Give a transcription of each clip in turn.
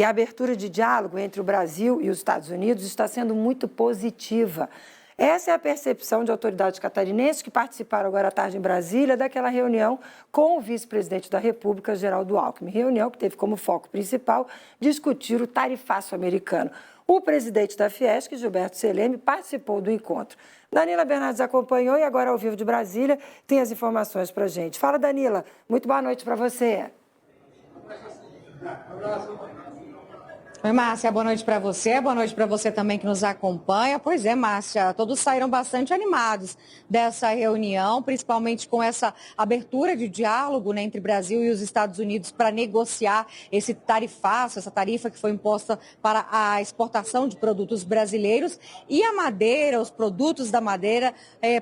E a abertura de diálogo entre o Brasil e os Estados Unidos está sendo muito positiva. Essa é a percepção de autoridades catarinenses que participaram agora à tarde em Brasília daquela reunião com o vice-presidente da República, Geraldo Alckmin. Reunião que teve como foco principal discutir o tarifaço americano. O presidente da Fiesc, Gilberto Seleme, participou do encontro. Danila Bernardes acompanhou e agora ao vivo de Brasília tem as informações para a gente. Fala, Danila. Muito boa noite para você. Oi, Márcia, boa noite para você também que nos acompanha. Pois é, Márcia, todos saíram bastante animados dessa reunião, principalmente com essa abertura de diálogo, né, entre Brasil e os Estados Unidos para negociar esse tarifaço, essa tarifa que foi imposta para a exportação de produtos brasileiros. E a madeira, os produtos da madeira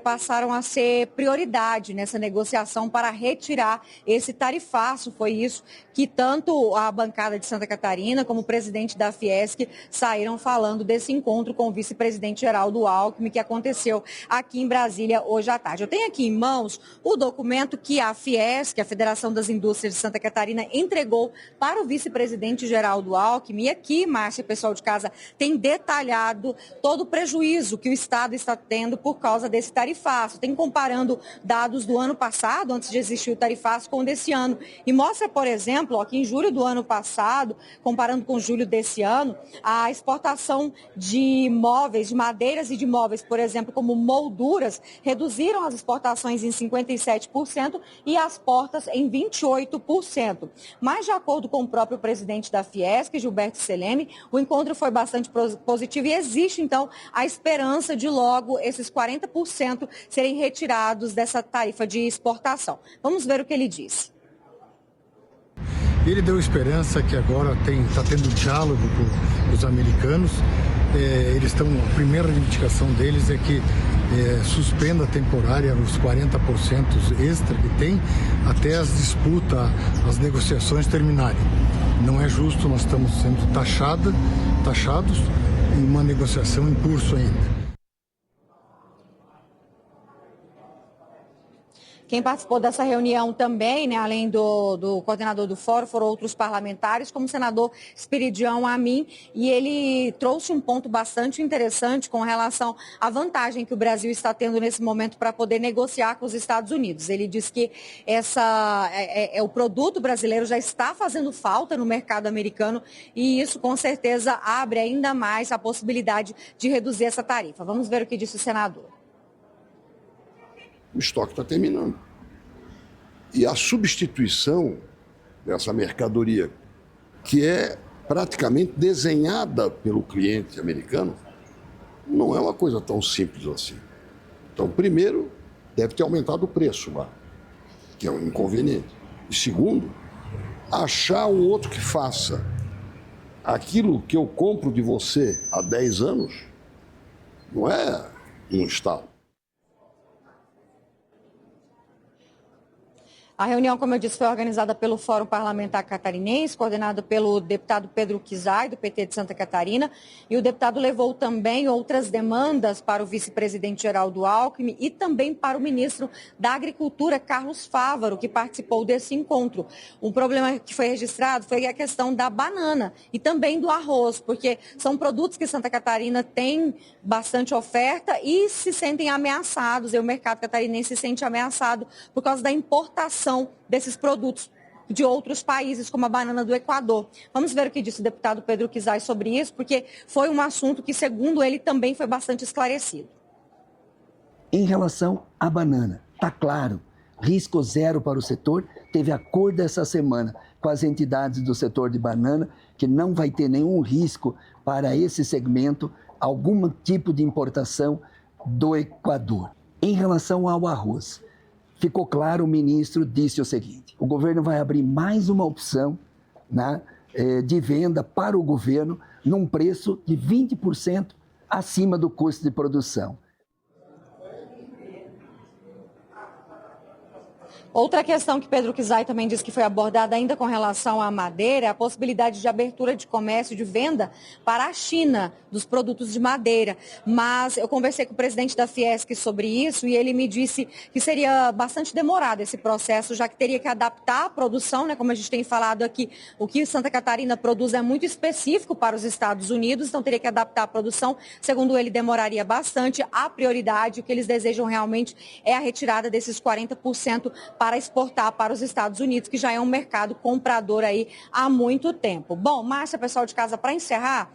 passaram a ser prioridade nessa negociação para retirar esse tarifaço. Foi isso que tanto a bancada de Santa Catarina como o presidente da Fiesc saíram falando desse encontro com o vice-presidente Geraldo Alckmin, que aconteceu aqui em Brasília hoje à tarde. Eu tenho aqui em mãos o documento que a Fiesc, a Federação das Indústrias de Santa Catarina, entregou para o vice-presidente Geraldo Alckmin. E aqui, Márcia, pessoal de casa, tem detalhado todo o prejuízo que o Estado está tendo por causa desse tarifaço. Tem comparando dados do ano passado, antes de existir o tarifaço, com o desse ano. E mostra, por exemplo, que em julho do ano passado, comparando com julho desse ano, a exportação de móveis, de madeiras e de móveis, por exemplo, como molduras, reduziram as exportações em 57% e as portas em 28%. Mas, de acordo com o próprio presidente da Fiesc, Gilberto Seleme, o encontro foi bastante positivo e existe, então, a esperança de logo esses 40% serem retirados dessa tarifa de exportação. Vamos ver o que ele disse. Ele deu esperança que agora está tendo diálogo com os americanos. A primeira reivindicação deles é que suspenda temporária os 40% extra que tem até as disputas, as negociações terminarem. Não é justo, nós estamos sendo taxados em uma negociação em curso ainda. Quem participou dessa reunião também, né, além do coordenador do fórum, foram outros parlamentares, como o senador Esperidião Amin, e ele trouxe um ponto bastante interessante com relação à vantagem que o Brasil está tendo nesse momento para poder negociar com os Estados Unidos. Ele diz que o produto brasileiro já está fazendo falta no mercado americano e isso com certeza abre ainda mais a possibilidade de reduzir essa tarifa. Vamos ver o que disse o senador. O estoque está terminando. E a substituição dessa mercadoria, que é praticamente desenhada pelo cliente americano, não é uma coisa tão simples assim. Então, primeiro, deve ter aumentado o preço lá, que é um inconveniente. E segundo, achar um outro que faça aquilo que eu compro de você há 10 anos, não é um estalo. A reunião, como eu disse, foi organizada pelo Fórum Parlamentar Catarinense, coordenado pelo deputado Pedro Kizai, do PT de Santa Catarina, e o deputado levou também outras demandas para o vice-presidente Geraldo Alckmin e também para o ministro da Agricultura, Carlos Fávaro, que participou desse encontro. Um problema que foi registrado foi a questão da banana e também do arroz, porque são produtos que Santa Catarina tem bastante oferta e se sentem ameaçados, e o mercado catarinense se sente ameaçado por causa da importação desses produtos de outros países, como a banana do Equador. Vamos ver o que disse o deputado Pedro Kizai sobre isso, porque foi um assunto que, segundo ele, também foi bastante esclarecido. Em relação à banana, está claro, risco zero para o setor. Teve acordo essa semana com as entidades do setor de banana, que não vai ter nenhum risco para esse segmento, algum tipo de importação do Equador. Em relação ao arroz, ficou claro, o ministro disse o seguinte: o governo vai abrir mais uma opção, né, de venda para o governo num preço de 20% acima do custo de produção. Outra questão que Pedro Kizai também disse que foi abordada ainda com relação à madeira é a possibilidade de abertura de comércio, de venda para a China dos produtos de madeira. Mas eu conversei com o presidente da Fiesc sobre isso e ele me disse que seria bastante demorado esse processo, já que teria que adaptar a produção, né? Como a gente tem falado aqui, o que Santa Catarina produz é muito específico para os Estados Unidos, então teria que adaptar a produção. Segundo ele, demoraria bastante. A prioridade, o que eles desejam realmente é a retirada desses 40% para exportar para os Estados Unidos, que já é um mercado comprador aí há muito tempo. Bom, Márcia, pessoal de casa, para encerrar,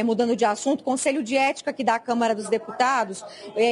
mudando de assunto, o Conselho de Ética aqui da Câmara dos Deputados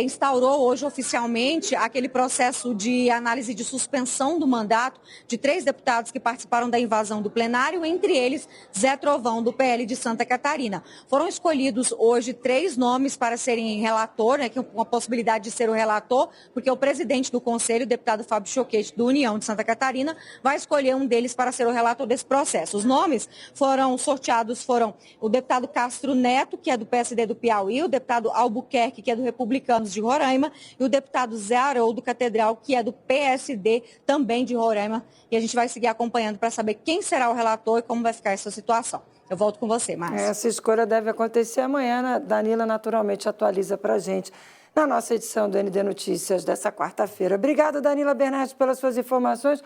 instaurou hoje oficialmente aquele processo de análise de suspensão do mandato de 3 deputados que participaram da invasão do plenário, entre eles Zé Trovão, do PL de Santa Catarina. Foram escolhidos hoje 3 nomes para serem relator, né, com a possibilidade de ser o relator, porque o presidente do Conselho, o deputado Fábio Choquete, do União de Santa Catarina, vai escolher um deles para ser o relator desse processo. Os nomes foram sorteados, foram o deputado Castro Neto, que é do PSD do Piauí, o deputado Albuquerque, que é do Republicanos de Roraima, e o deputado Zé Haroldo Catedral, que é do PSD também de Roraima. E a gente vai seguir acompanhando para saber quem será o relator e como vai ficar essa situação. Eu volto com você, Márcia. Essa escolha deve acontecer amanhã. A Danila naturalmente atualiza para a gente na nossa edição do ND Notícias dessa quarta-feira. Obrigada, Danila Bernardes, pelas suas informações.